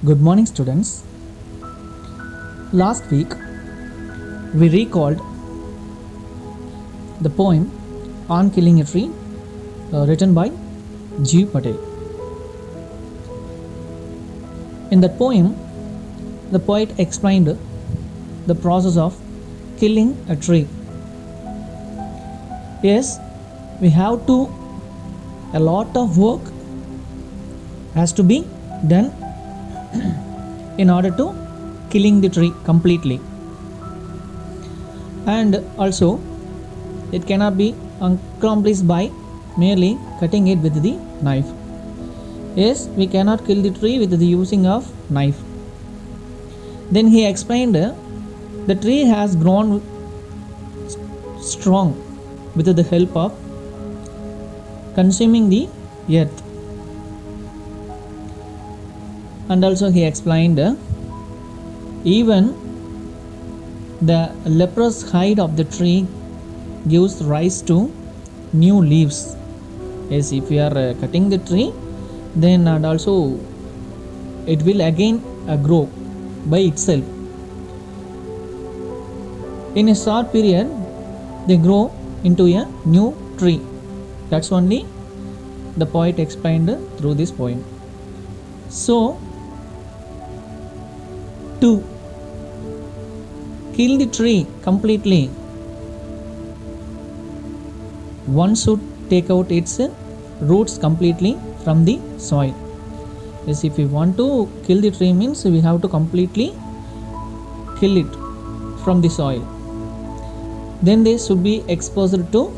Good morning, students. Last week we recalled the poem On Killing a Tree written by G. Patel. In that poem, the poet explained the process of killing a tree. Yes, we have to, a lot of work has to be done in order to killing the tree completely, and also it cannot be accomplished by merely cutting it with the knife. Yes, we cannot kill the tree with the using of knife. Then he explained the tree has grown strong with the help of consuming the earth. And also he explained even the leprous hide of the tree gives rise to new leaves. Yes, if we are cutting the tree, then and also it will again grow by itself. In a short period, they grow into a new tree. That's only the poet explained through this poem. So, to kill the tree completely, one should take out its roots completely from the soil. Yes, if we want to kill the tree means we have to completely kill it from the soil. Then they should be exposed to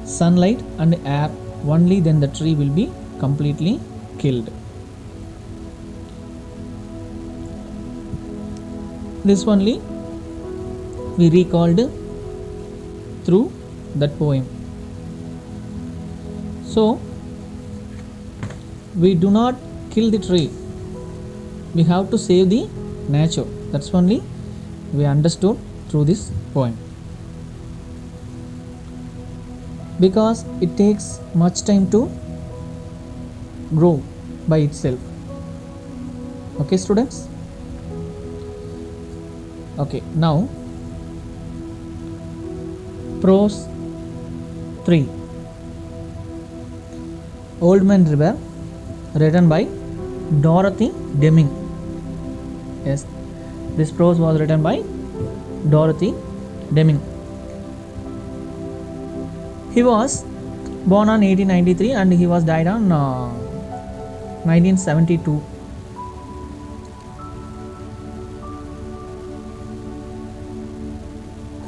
sunlight and air. Only then the tree will be completely killed. This only we recalled through that poem. So, we do not kill the tree. We have to save the nature. That's only we understood through this poem. Because it takes much time to grow by itself. Okay, students? Okay, now prose 3. Old Man River, written by Dorothy Deming. Yes, this prose was written by Dorothy Deming. He was born on 1893 and he was died on 1972.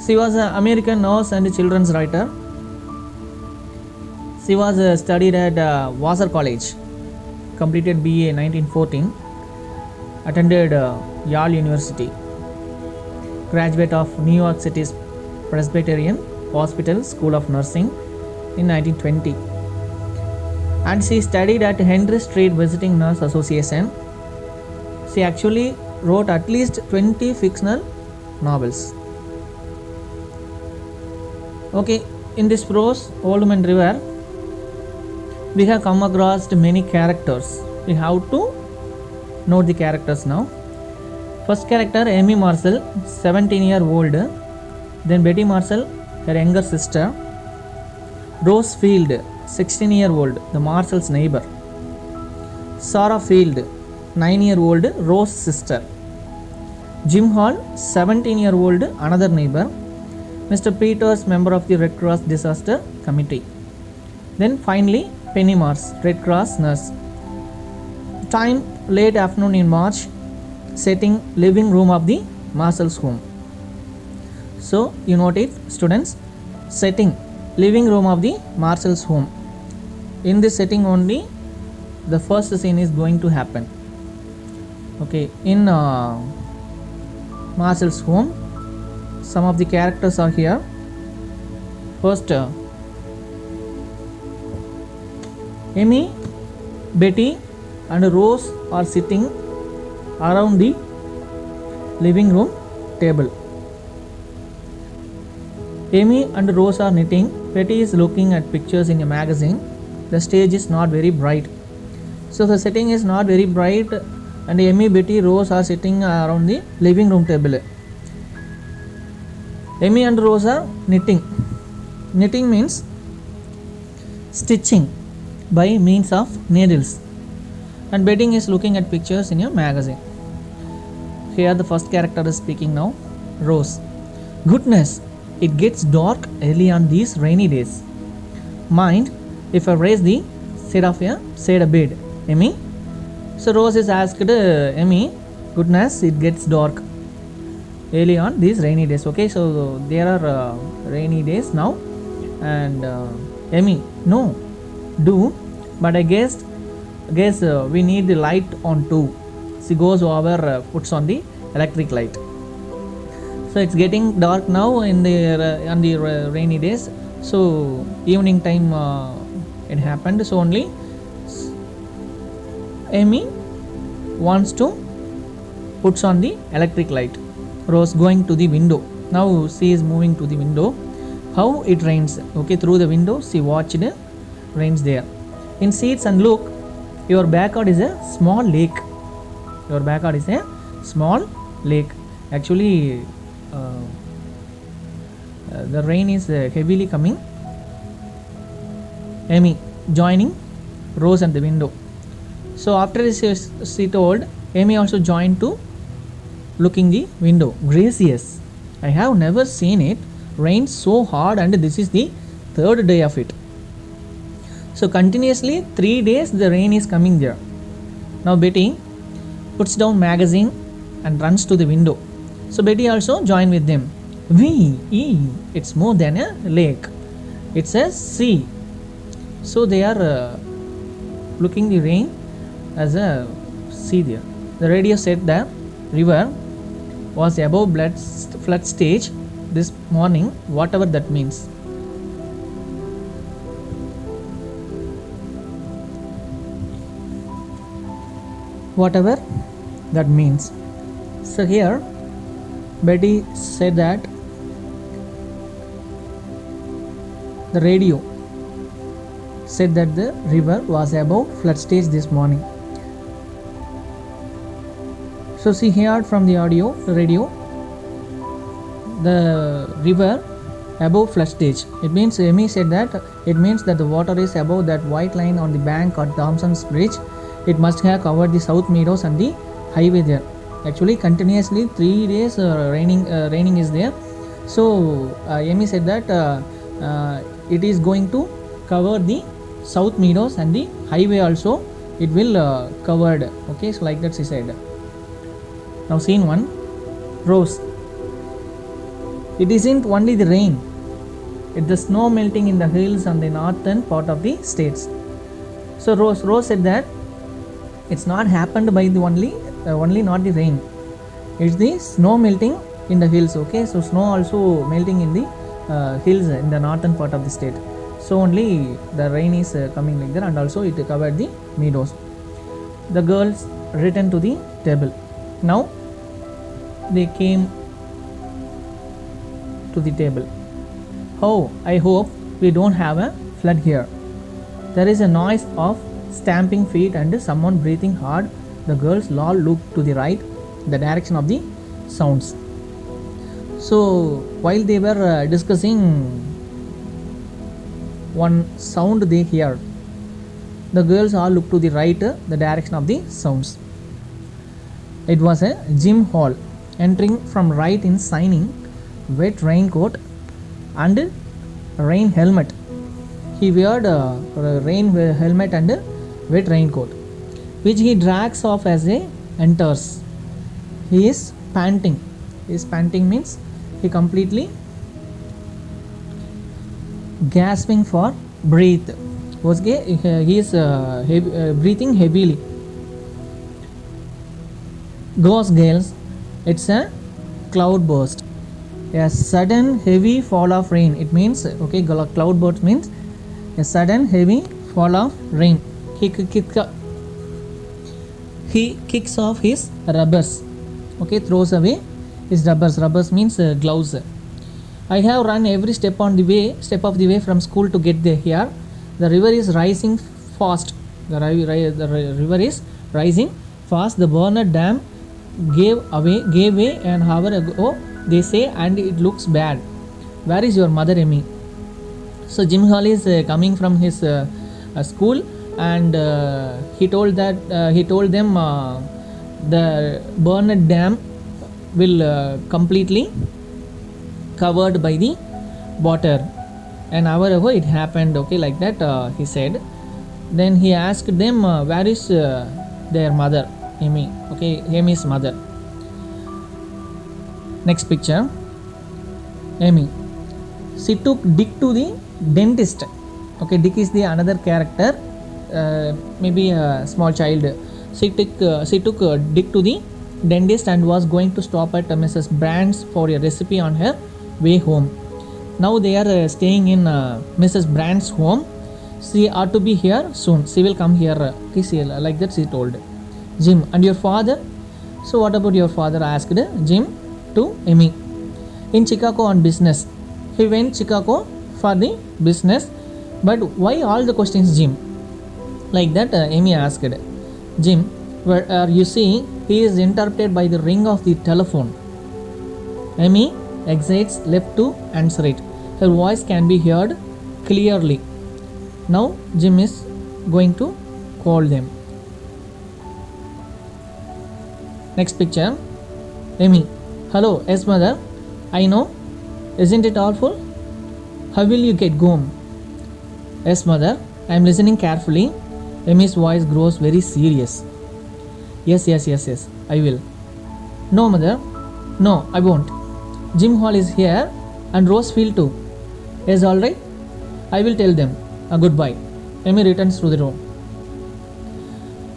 She was an American nurse and children's writer. She was studied at Vassar College, completed BA 1914, attended Yale University, graduate of New York City's Presbyterian Hospital School of Nursing in 1920, and she studied at Henry Street Visiting Nurse Association. She actually wrote at least 20 fictional novels. Okay, in this prose, Old Man River, we have come across many characters. We have to note the characters now. First character, Amy Marshall, 17-year-old. Then Betty Marshall, her younger sister. Rose Field, 16-year-old, the Marshall's neighbor. Sarah Field, 9-year-old, Rose's sister. Jim Hall, 17-year-old, another neighbor. Mr. Peters, member of the Red Cross Disaster Committee. Then finally, Penny Mars, Red Cross nurse. Time, late afternoon in March. Setting, living room of the Marshall's home. So, you note it, students. Setting, living room of the Marshall's home. In this setting only, the first scene is going to happen. Okay, in Marshall's home, some of the characters are here. First, Amy, Betty and Rose are sitting around the living room table. Amy and Rose are knitting. Betty is looking at pictures in a magazine. The stage is not very bright. So the setting is not very bright, and Amy, Betty, Rose are sitting around the living room table. Amy and Rose are knitting. Knitting means stitching by means of needles, and Betty is looking at pictures in a magazine. Here the first character is speaking now. Rose. Goodness, it gets dark early on these rainy days. Mind if I raise the shade a bit, Amy? So Rose is asked, Amy, goodness, it gets dark early on these rainy days. Okay, so there are rainy days now, and Amy, no, do, but I guess we need the light on too. She goes over, puts on the electric light. So it's getting dark now in the on the rainy days. So evening time it happened. So only Amy wants to puts on the electric light. Rose going to the window. Now she is moving to the window. How it rains. Okay, through the window she watched rains there. In seats and look, your backyard is a small lake. Your backyard is a small lake. Actually, the rain is heavily coming. Amy joining Rose at the window. So after this, she told, Amy also joined to looking the window. Gracious, I have never seen it rain so hard, and this is the third day of it. So continuously 3 days the rain is coming there. Now Betty puts down magazine and runs to the window. So Betty also joined with them. It's more than a lake. It's a sea. So they are looking the rain as a sea there. The radio said the river was above flood stage this morning, whatever that means. Whatever that means. So here Betty said that the radio said that the river was above flood stage this morning. So she heard from the radio, the river above flood stage. It means Amy said that it means that the water is above that white line on the bank at Thompson's Bridge. It must have covered the South Meadows and the highway there. Actually, continuously 3 days raining is there. So Amy said that it is going to cover the South Meadows and the highway also. It will covered. Okay, so like that she said. Now scene 1. Rose. It isn't only the rain. It's the snow melting in the hills on the northern part of the states. So Rose said that it's not happened by the only not the rain. It's the snow melting in the hills. Okay, so snow also melting in the hills in the northern part of the state. So only the rain is coming like that, and also it covered the meadows. The girls returned to the table. Now they came to the table. Oh, I hope we don't have a flood here. There is a noise of stamping feet and someone breathing hard. The girls all looked to the right, the direction of the sounds. So while they were discussing one sound they heard, the girls all looked to the right, the direction of the sounds. It was a Jim Hall, entering from right in shining wet raincoat and rain helmet. He weared a rain helmet and a wet raincoat, which he drags off as he enters. He is panting. His panting means he completely gasping for breath. He is breathing heavily. Goes gales. It's a cloud burst. A sudden heavy fall of rain. It means cloud burst means a sudden heavy fall of rain. He kicks off his rubbers. Throws away his rubbers. Rubbers means gloves. I have run every step of the way from school to get there. Here the river is rising fast. The river is rising fast. The Bernard Dam gave way an hour ago, they say, and it looks bad. Where is your mother, Amy? So Jim Hall is coming from his school, and he told them the Bernard Dam will completely covered by the water. An hour ago it happened, okay, like that he said. Then he asked them where is their mother, Amy, okay, Amy's mother. Next picture, Amy. She took Dick to the dentist. Okay, Dick is the another character, maybe a small child. She took Dick to the dentist and was going to stop at Mrs. Brand's for a recipe on her way home. Now they are staying in Mrs. Brand's home. She ought to be here soon. She will come here. Okay, like that she told. Jim, and your father? So what about your father? Asked Jim to Amy. In Chicago on business. He went Chicago for the business. But why all the questions, Jim? Like that Amy asked. Jim, where you see, he is interrupted by the ring of the telephone. Amy exits left to answer it. Her voice can be heard clearly. Now Jim is going to call them. Next picture, Amy. Hello, yes mother. I know. Isn't it awful? How will you get home? Yes mother. I am listening carefully. Amy's voice grows very serious. Yes, I will. No mother. No, I won't. Jim Hall is here and Rosefield too. Yes, alright. I will tell them. Goodbye. Amy returns to the room.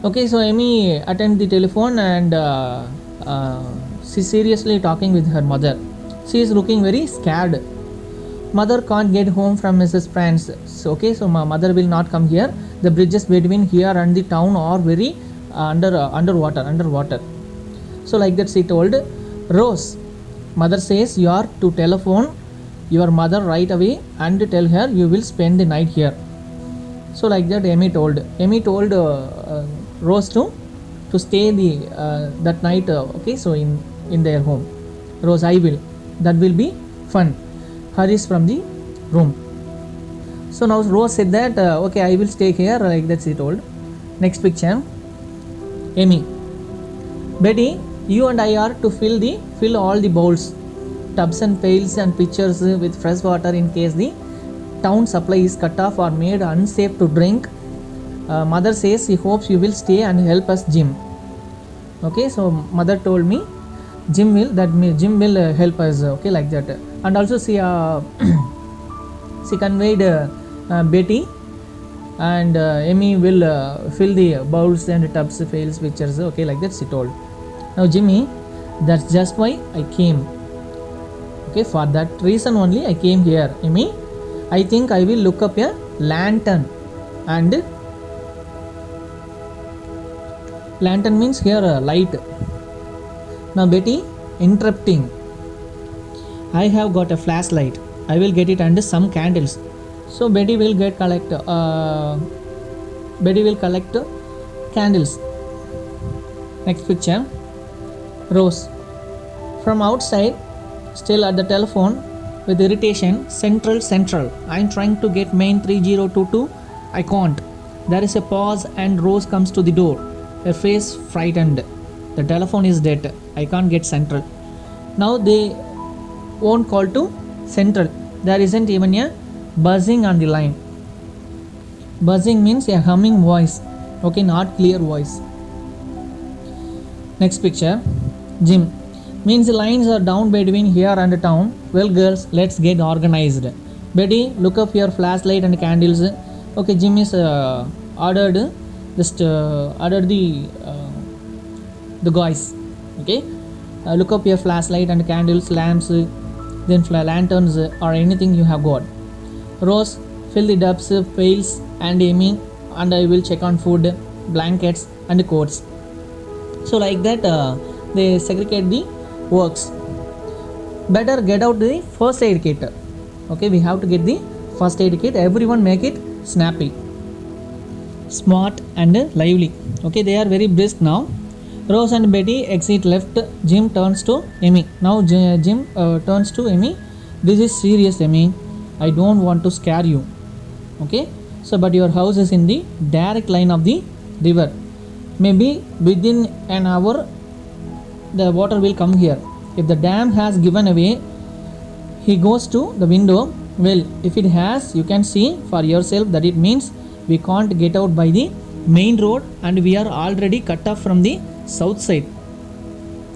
Okay, so Amy attends the telephone and she's seriously talking with her mother. She is looking very scared. Mother can't get home from Mrs. Franz. Okay, so my mother will not come here. The bridges between here and the town are very underwater. So like that she told Rose. Mother says you are to telephone your mother right away and tell her you will spend the night here. So like that Amy told Rose to stay that night. Okay, so in their home. Rose, I will. That will be fun. Hurries from the room. So now Rose said that okay, I will stay here, like that she told. Next picture, Amy. Betty, you and I are to fill all the bowls, tubs and pails and pitchers with fresh water in case the town supply is cut off or made unsafe to drink. Mother says she hopes you will stay and help us, Jim. Okay, so mother told me Jim will help us. Okay, like that. And also she conveyed Betty and Amy will fill the bowls and tubs, pails, pitchers. Okay, like that she told. Now Jimmy, that's just why I came. Okay, for that reason only I came here. Amy, I think I will look up a lantern. And lantern means here light. Now Betty interrupting. I have got a flashlight. I will get it and some candles. So Betty will collect candles. Next picture, Rose. From outside, still at the telephone with irritation. Central. I am trying to get main 3022. I can't. There is a pause and Rose comes to the door. Her face frightened. The telephone is dead. I can't get Central. Now they won't call to Central. There isn't even a buzzing on the line. Buzzing means a humming voice. Okay, not clear voice. Next picture, Jim. Means the lines are down between here and the town. Well girls, let's get organized. Betty, look up your flashlight and candles. Okay, Jim is ordered the guys. Okay, look up your flashlight and candles, lamps, then lanterns or anything you have got. Rose, fill the tubs, pails, and Amy and I will check on food, blankets and coats. So like that they segregate the works. Better get out the first aid kit. Okay, we have to get the first aid kit. Everyone make it snappy. smart and lively. Okay, they are very brisk now. Rose and Betty exit left. Jim turns to Amy. Now Jim turns to Amy. This is serious, Amy. I don't want to scare you. Okay, so but your house is in the direct line of the river. Maybe within an hour the water will come here. If the dam has given away, he goes to the window. Well, if it has, you can see for yourself that it means we can't get out by the main road and we are already cut off from the south side.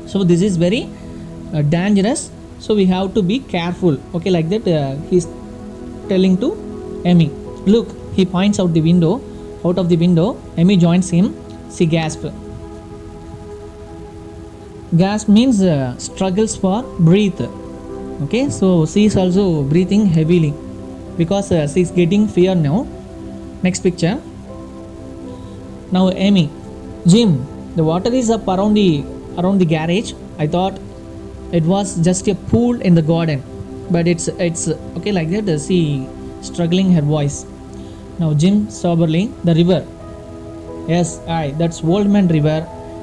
So this is very dangerous, so we have to be careful. Okay, like that he's telling to Amy. Look, he points out the window. Out of the window, Amy joins him. She gasps. Gasp means struggles for breath. Okay, so she is also breathing heavily because she is getting fear now. Next picture. Now Amy, Jim, the water is up around the garage. I thought it was just a pool in the garden, but it's okay, like that she struggling her voice. Now Jim soberly, the river. Yes, that's Old Man River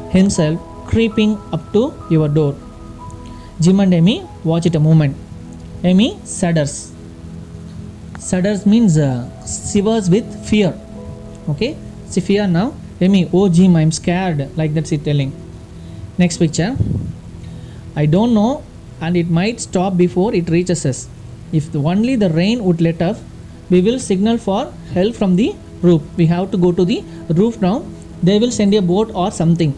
himself creeping up to your door. Jim and Amy watch it a moment. Amy shudders. Shudders means shivers with fear. Okay, she fear now. Amy, oh Jim, I'm scared. Like that she telling. Next picture. I don't know, and it might stop before it reaches us. If only the rain would let up, we will signal for help from the roof. We have to go to the roof now. They will send a boat or something.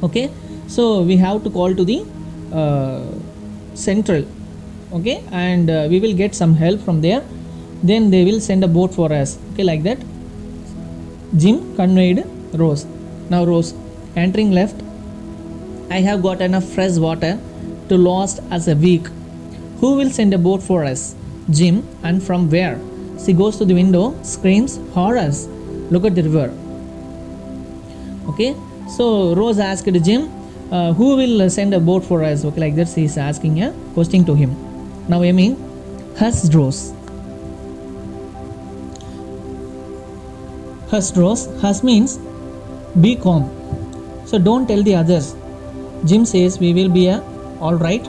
Okay, so we have to call to the central. Okay, and we will get some help from there. Then they will send a boat for us. Okay, like that Jim conveyed Rose. Now Rose, entering left. I have got enough fresh water to last us a week. Who will send a boat for us? Jim. And from where? She goes to the window, screams, horrors, look at the river. Okay, so Rose asked Jim, who will send a boat for us? Okay, like that she is asking a question to him. Now Amy, hush Rose. Hush Rose. Hush means be calm. So don't tell the others. Jim says we will be all right.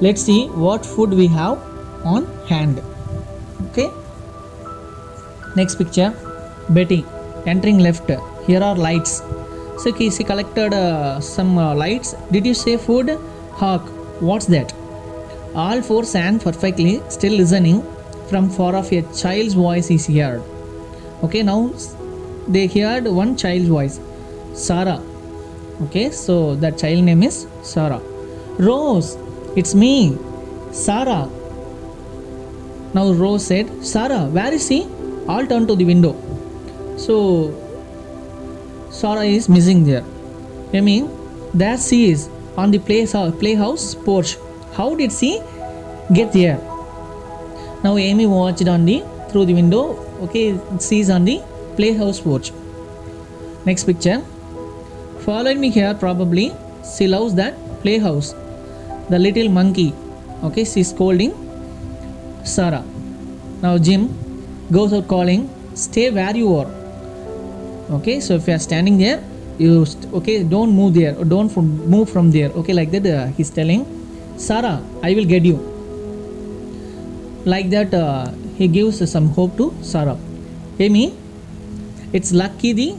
Let's see what food we have on hand. Okay. Next picture. Betty entering left. Here are lights. So she collected some lights. Did you say food? Hark, what's that? All four stand perfectly still, listening. From far off a child's voice is heard. Okay, now they heard one child's voice, Sarah. Okay, so that child name is Sarah. Rose, it's me, Sarah. Now Rose said, Sarah, where is she? All turned to the window. So Sarah is missing there. I mean, there she is on the playhouse porch. How did she get there? Now Amy watched through the window. Okay, she is on the playhouse porch. Next picture. Follow me here. Probably she loves that playhouse. The little monkey. Okay, she's scolding Sarah. Now Jim goes out calling, stay where you are. Okay, so if you are standing there, okay, don't move there, or don't move from there. Okay, like that he's telling Sarah, I will get you. Like that he gives some hope to Sarah. Amy, it's lucky the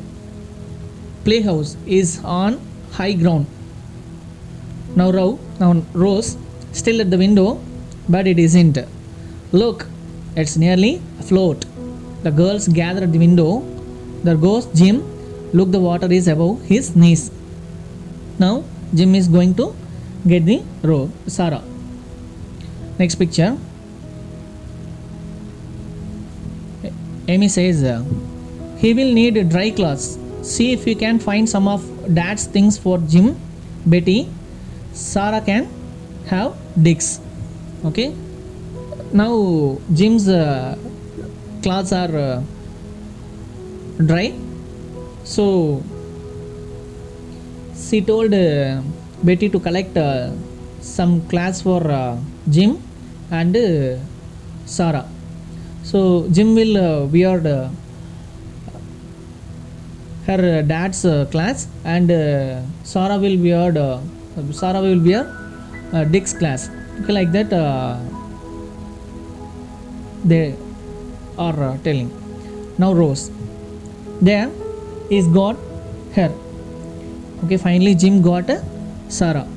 playhouse is on high ground. Now Rose still at the window, but it isn't. Look, it's nearly afloat. The girls gather at the window. There goes Jim. Look, the water is above his knees. Now Jim is going to get the Sarah. Next picture. Amy says, he will need dry clothes. See if you can find some of Dad's things for Jim. Betty, Sarah can have Dick's. Okay. Now Jim's clothes are dry. So she told Betty to collect some clothes for Jim and Sarah. So Jim will wear her dad's class, and Sarah will wear Dick's class. Okay, like that they are telling. Now Rose, there is got her. Okay, finally Jim got Sarah.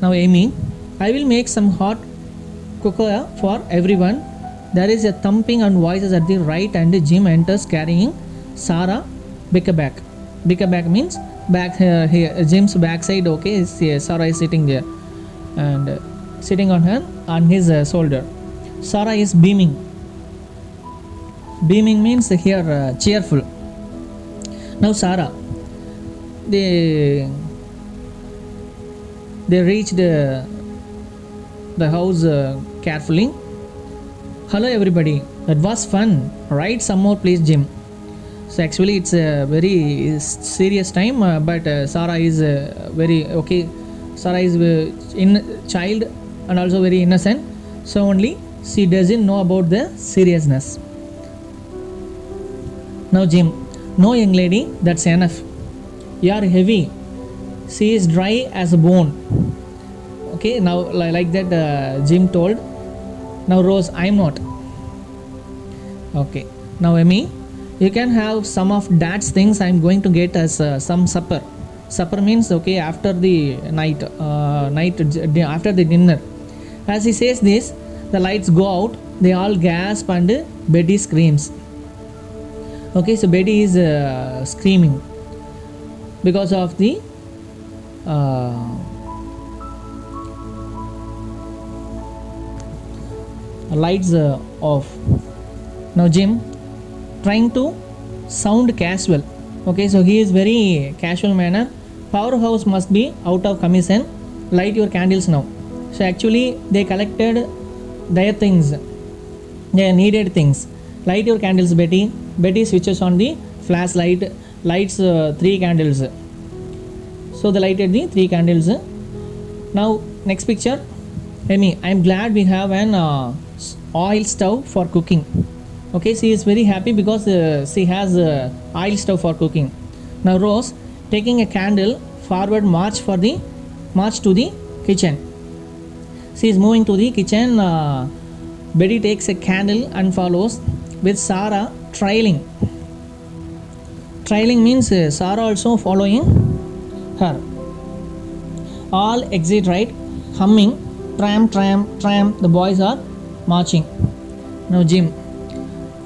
Now Amy, I will make some hot cocoa for everyone. There is a thumping and voices at the right, and Jim enters carrying Sarah Bickerback. Bickerback means back here, Jim's backside. Okay, Sarah is sitting there and sitting on his shoulder. Sarah is beaming. Beaming means here cheerful. Now Sarah, they reached the house carefully. Hello everybody, that was fun, right? Some more please, Jim. So actually it's a very serious time, but Sarah is very okay. Sarah is in child and also very innocent, so only she doesn't know about the seriousness. Now Jim, no young lady, that's enough. You are heavy. She is dry as a bone. Okay, now like that Jim told. Now Rose, I'm not. Okay, now Amy, you can have some of dad's things. I'm going to get us some supper. Supper means okay, after the night after the dinner. As he says this, the lights go out. They all gasp and Betty screams. Okay, so Betty is screaming because of the lights off. Now Jim trying to sound casual. Okay, so he is very casual manner. Powerhouse must be out of commission. Light your candles now. So actually they collected their things, their needed things. Light your candles, Betty. Betty switches on the flashlight, lights 3 candles. So they lighted the 3 candles. Now next picture. Amy, I'm glad we have an oil stove for cooking. Okay, she is very happy because she has oil stove for cooking. Now Rose, taking a candle forward, march to the kitchen. She is moving to the kitchen. Betty takes a candle and follows, with Sarah trailing. Trailing means Sarah also following her. All exit right, humming, tram, tram, tram. The boys are marching. Now Jim,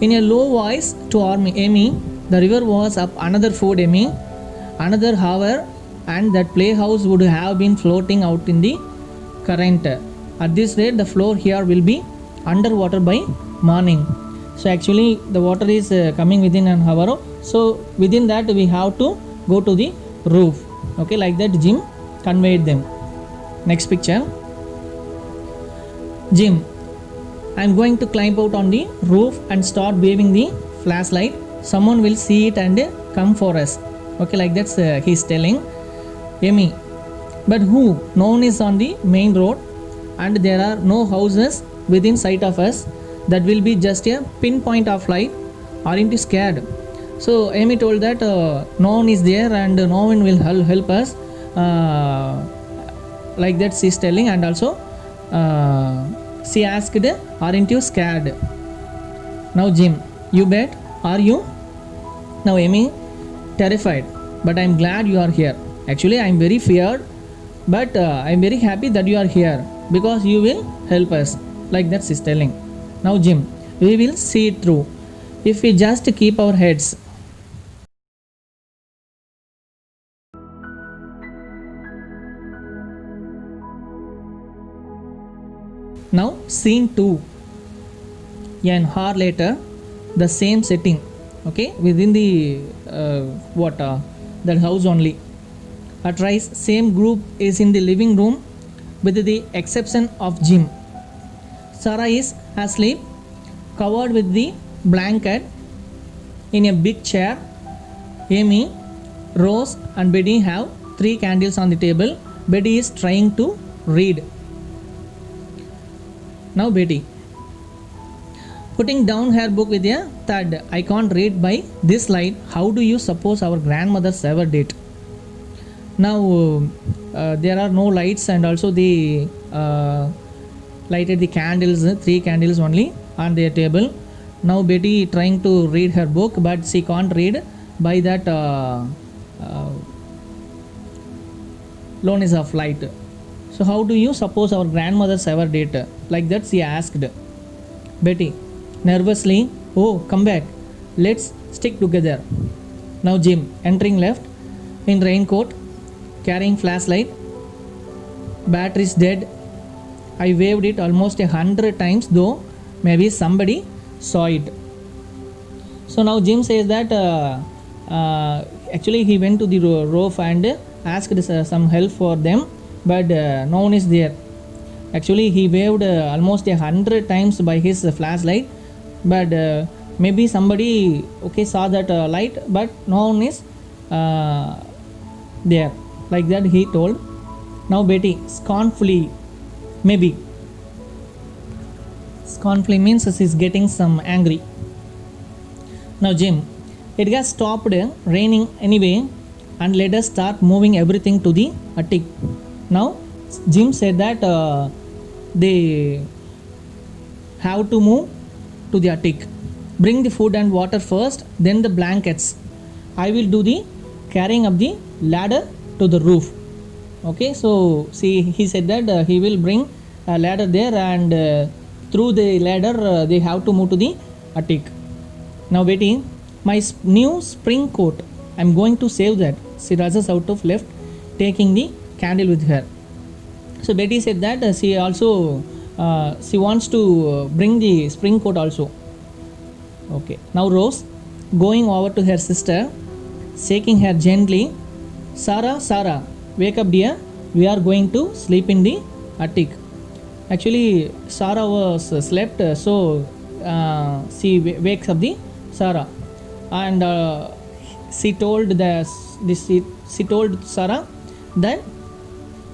in a low voice to Amy, the river was up another foot, Amy. Another hour and that playhouse would have been floating out in the current. At this rate, the floor here will be underwater by morning. So actually the water is coming within an hour. So within that we have to go to the roof. Okay, like that Jim conveyed them. Next picture. Jim, I'm going to climb out on the roof and start waving the flashlight. Someone will see it and come for us. Okay, like that's he's telling. Amy, but who? No one is on the main road and there are no houses within sight of us. That will be just a pinpoint of light. Aren't you scared? So Amy told that no one is there and no one will help us. Like that she's telling, and also she asked, aren't you scared? Now Jim, you bet. Are you? Now Amy, terrified, but I'm glad you are here. Actually I'm very feared, but I'm very happy that you are here because you will help us. Like that she's telling. Now Jim, we will see it through if we just keep our heads. Now scene 2. An hour later, the same setting. Okay, within the that house only. At rise, same group is in the living room with the exception of Jim. Sarah is asleep, covered with the blanket in a big chair. Amy, Rose and Betty have 3 candles on the table. Betty is trying to read. Now Betty, putting down her book with a thud. I can't read by this light. How do you suppose our grandmothers ever did? Now there are no lights, and also they lighted the candles, 3 candles only on their table. Now Betty trying to read her book, but she can't read by that lowness of light. So how do you suppose our grandmothers ever did? Like that she asked Betty nervously. Oh, come back, let's stick together. Now Jim entering left in raincoat, carrying flashlight. Battery's dead. I waved it almost 100 times, though maybe somebody saw it. So now Jim says that actually he went to the roof and asked some help for them, but no one is there. Actually he waved almost 100 times by his flashlight, but maybe somebody saw that light, but no one is there. Like that he told. Now Betty scornfully, maybe scornfully means she's getting some angry. Now Jim, it has stopped raining anyway, and let us start moving everything to the attic. Now Jim said that they have to move to the attic. Bring the food and water first, then the blankets. I will do the carrying up the ladder to the roof. Okay, so see, he said that he will bring a ladder there, and through the ladder they have to move to the attic. Now Betty, my new spring coat, I'm going to save that. She rushes out of left, taking the candle with her. So Betty said that she also she wants to bring the spring coat also. Okay, now Rose going over to her sister, shaking her gently. Sarah, wake up dear, we are going to sleep in the attic. Actually Sarah was slept, so she wakes up the Sarah, and she told she told Sarah that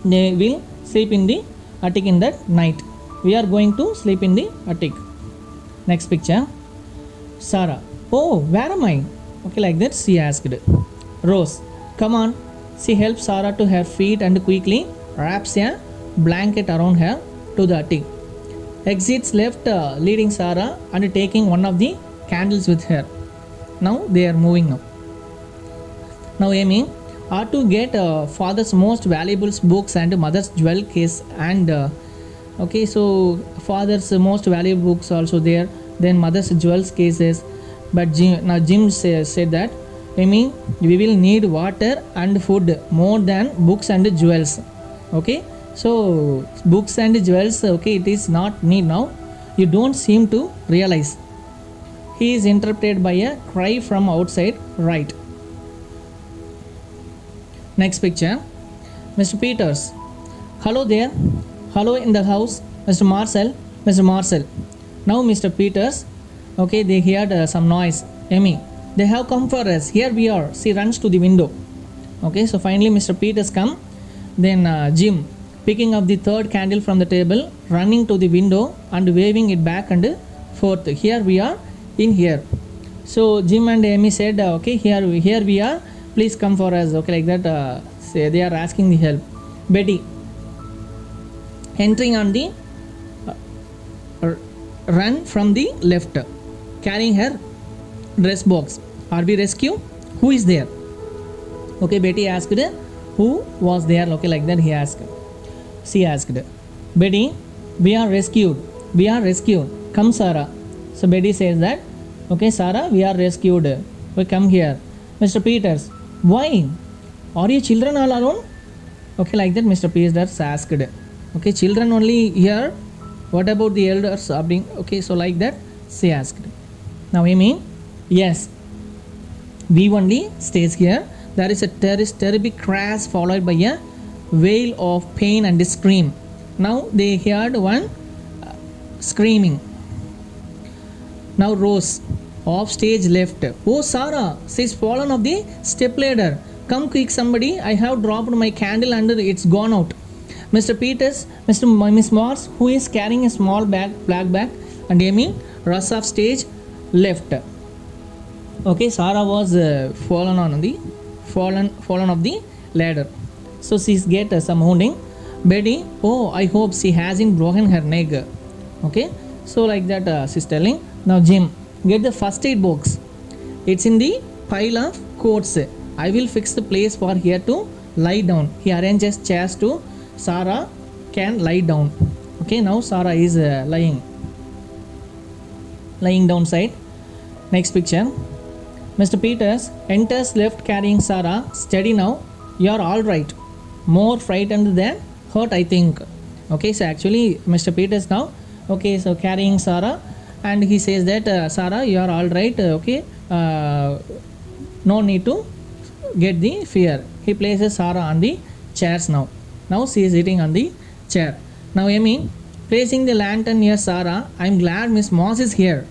they will sleep in the attic in that night. We are going to sleep in the attic. Next picture. Sarah, oh, where am I? Okay, like that she asked. Rose, come on. She helps Sarah to her feet and quickly wraps a blanket around her to the attic. Exits left, leading Sarah and taking one of the candles with her. Now they are moving up. Now Amy are to get father's most valuable books and mother's jewel case, and so father's most valuable books also there, then mother's jewels cases. But Jim said that Amy, we will need water and food more than books and jewels. Okay, so books and jewels, it is not need now. You don't seem to realize. He is interrupted by a cry from outside right. Next picture. Mr. Peters, hello there. Hello in the house. Mr. Marcel. Now Mr. Peters, they heard some noise. Amy, they have come for us. Here we are. She runs to the window. Okay, so finally Mr. Peters come. Then Jim picking up the third candle from the table, running to the window and waving it back and forth. Here we are in here. So Jim and Amy said, here we are. Please come for us. Okay, like that. Say they are asking the help. Betty entering on the run from the left, carrying her dress box. Are we rescue? Who is there? Okay, Betty asked who was there. Okay, like that she asked. Betty, we are rescued. Come Sarah. So Betty says that, okay Sarah, we are rescued. We come here. Mr. Peters, why? Are you children all alone? Okay, like that Mr. Peters asked. Okay, children only here. What about the elders? Okay, so like that she asked. Now Amy, yes, we only stays here. There is terrible crash followed by a wail of pain and scream. Now they heard one screaming. Now Rose, off stage left. Oh Sarah, she's fallen off the step ladder. Come quick somebody, I have dropped my candle and it's gone out. Mr. Peters, Miss Morse, who is carrying a small black bag, and Amy rush off stage left. Okay, Sarah was fallen of the ladder. So she's get some wounding. Betty, oh, I hope she hasn't broken her neck. Okay, so like that she's telling. Now Jim, get the first aid box. It's in the pile of coats. I will fix the place for her to lie down. He arranges chairs to Sarah can lie down. Okay, now Sarah is lying downside. Next picture. Mr. Peters enters left carrying Sarah. Steady now. You're all right. More frightened than hurt, I think. Okay, so actually Mr. Peters now, okay, so carrying Sarah, and he says that Sarah, you're all right. Okay, no need to get the fear. He places Sarah on the chairs now. Now she is sitting on the chair. Now Amy placing the lantern near Sarah. I'm glad Miss Moss is here.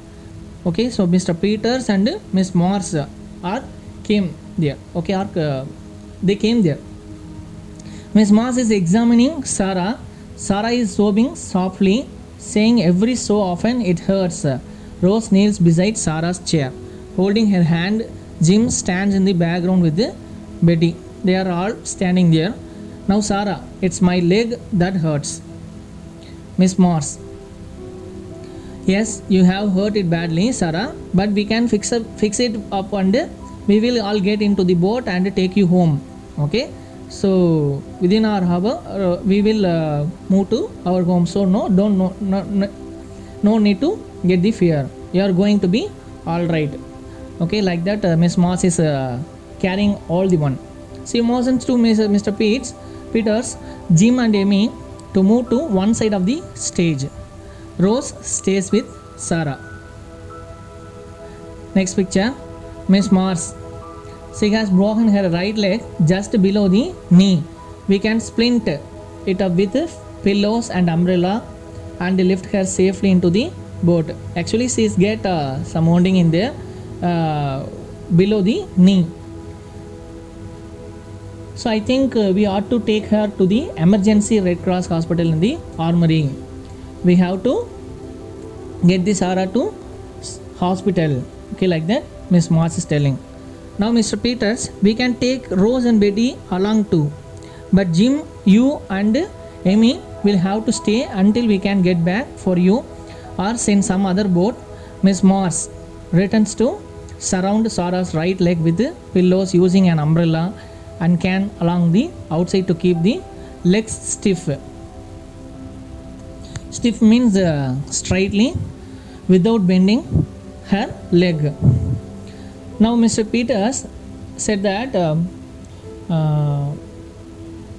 Okay, so Mr. Peters and Miss Moss came there. Okay, they came there. Miss Moss is examining Sarah. Sarah is sobbing softly, saying every so often it hurts. Rose kneels beside Sarah's chair, holding her hand. Jim stands in the background with Betty. They are all standing there. Now Sarah, it's my leg that hurts. Miss Moss, yes, you have hurt it badly, Sarah, but we can fix it up and we will all get into the boat and take you home. Okay, so within our harbor we will move to our home. So no need to get the fear. You are going to be all right. Okay, like that Miss Moss is carrying all the one. She motions to Mr. Peters, Jim and Amy to move to one side of the stage. Rose stays with Sarah. Next picture, Miss Moss. She has broken her right leg just below the knee. We can splint it up with pillows and umbrella and lift her safely into the boat. Actually, she's get some wounding in there below the knee. So I think we ought to take her to the emergency Red Cross hospital in the armory. We have to get the Sarah to hospital. Okay, like that Miss Moss is telling. Now Mr. Peters, we can take Rose and Betty along too. But Jim, you and Amy will have to stay until we can get back for you or send some other boat. Miss Moss returns to surround Sarah's right leg with pillows using an umbrella and can along the outside to keep the legs stiff. Stiff means straightly without bending her leg. Now Mr. Peters said that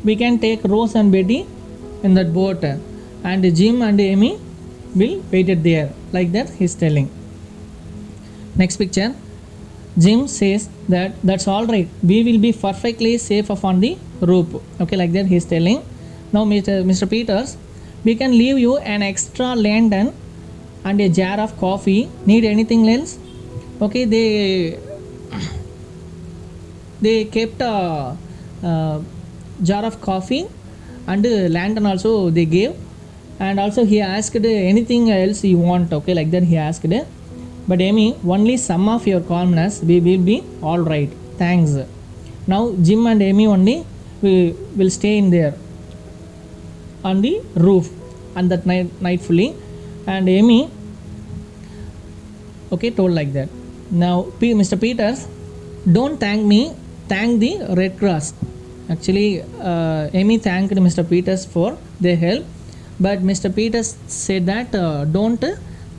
we can take Rose and Betty in that boat and Jim and Amy will wait it there. Like that he's telling. Next picture. Jim says that's all right. We will be perfectly safe on the rope. Okay, like that he's telling. Now Mr. Peters, we can leave you an extra lantern and a jar of coffee. Need anything else? Okay, they kept a jar of coffee and a lantern also they gave, and also he asked anything else you want. Okay, like that he asked. But Amy, only some of your calmness. We will be all right. Thanks. Now Jim and Amy only will stay in there on the roof on that night fully, and Amy, okay, told like that. Now Mr. Peters, don't thank me, thank the Red Cross. Actually Amy thanked Mr. Peters for their help, but Mr. Peters said that don't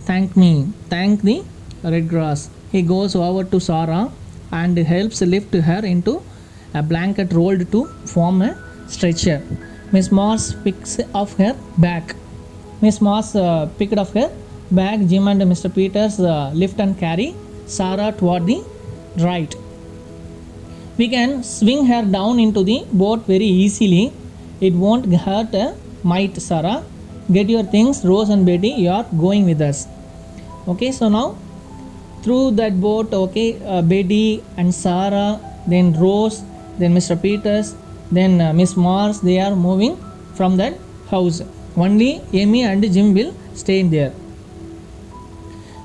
thank me, thank the Red Cross. He goes over to Sarah and helps lift her into a blanket rolled to form a stretcher. Miss Moss picks off her bag. Miss Moss picked off her bag. Jim and Mr. Peters lift and carry Sarah toward the right. We can swing her down into the boat very easily. It won't hurt a mite, Sarah. Get your things, Rose and Betty. You are going with us. Okay, so now through that boat, okay, Betty and Sarah, then Rose, then Mr. Peters, then Miss Moss, they are moving from that house. Only Amy and Jim will stay in there.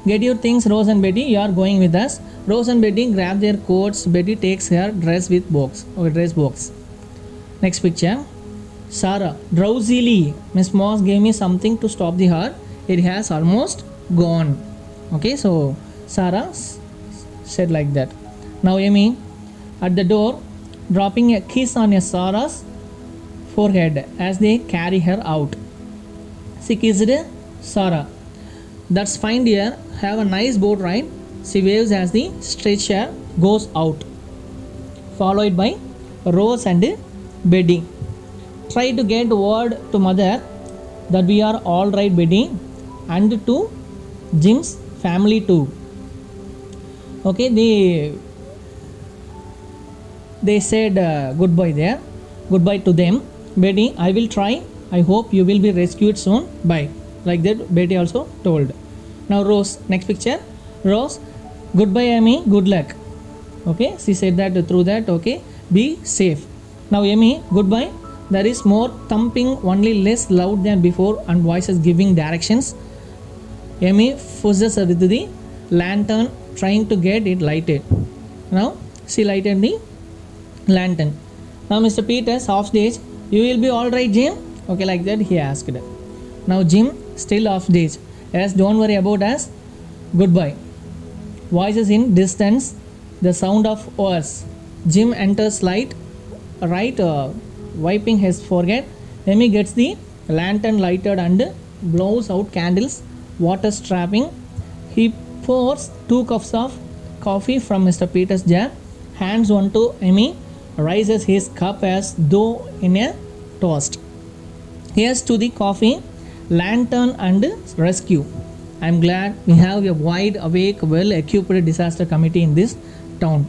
Get your things, Rose and Betty. You are going with us. Rose and Betty grab their coats. Betty takes her dress with box. Okay, dress box. Next picture. Sarah drowsily. Miss Moss gave me something to stop the heart. It has almost gone. Okay, so Sarah said like that. Now Amy at the door, dropping a kiss on a Sarah's forehead as they carry her out. She kissed Sarah. That's fine, dear. Have a nice boat ride. She waves as the stretcher goes out, followed by Rose and Betty. Try to get word to mother that we are all right, Betty, and to Jim's family too. Okay, they said goodbye there. Goodbye to them. Betty, I will try. I hope you will be rescued soon. Bye. Like that, Betty also told. Now Rose, next picture. Rose, goodbye Amy, good luck. Okay, she said that through that. Okay, be safe. Now Amy, goodbye. There is more thumping, only less loud than before, and voices giving directions. Amy fuzzes with the lantern, trying to get it lighted. Now she lighted the lantern. Now Mr. Peters off stage. You will be all right, Jim? Okay, like that he asked. Now Jim still off stage. Yes, don't worry about us. Goodbye. Voices in distance. The sound of oars. Jim enters light. Right, wiping his forehead. Amy gets the lantern lighted and blows out candles. Water strapping. He pours 2 cups of coffee from Mr. Peters' jar. Hands one to Amy. Raises his cup as though in a toast. Here's to the coffee, lantern and rescue. I'm glad we have a wide awake, well equipped disaster committee in this town.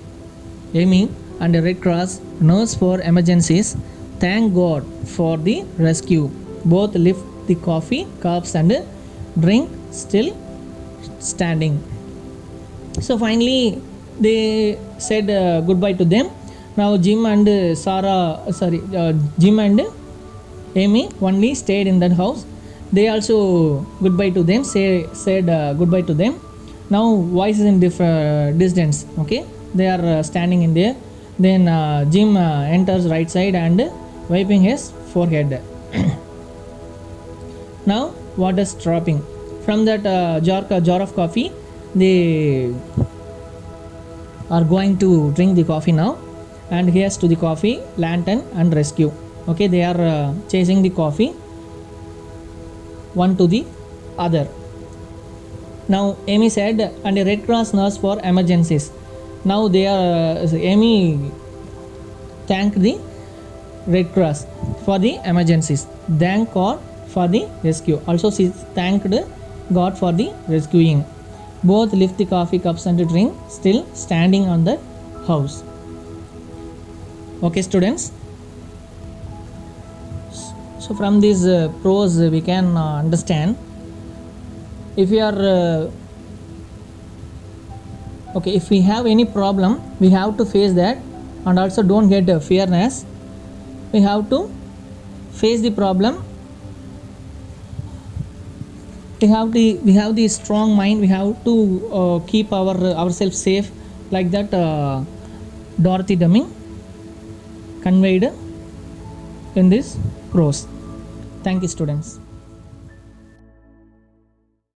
Amy and the Red Cross nurse for emergencies thank God for the rescue. Both lift the coffee cups and drink, still standing. So finally they said goodbye to them. Now Jim and Jim and Amy only stayed in that house. They also goodbye to them, said goodbye to them. Now voices in different distance. Okay, they are standing in there. Then Jim enters right side and wiping his forehead. Now water dropping from that jar of coffee. They are going to drink the coffee now. And here's to the coffee, lantern and rescue. Okay, they are chasing the coffee one to the other. Now Amy said, and a Red Cross nurse for emergencies. Now they are Amy thanked the Red Cross for the emergencies. Thank God for the rescue. Also she thanked God for the rescuing. Both lift the coffee cups and drink, still standing on the house. Okay, students. So from this prose we can understand, if we are if we have any problem, we have to face that, and also don't get fearness. We have to face the problem. We have the strong mind. We have to keep ourselves safe, like that Dorothy Deming conveyed in this prose. Thank you, students.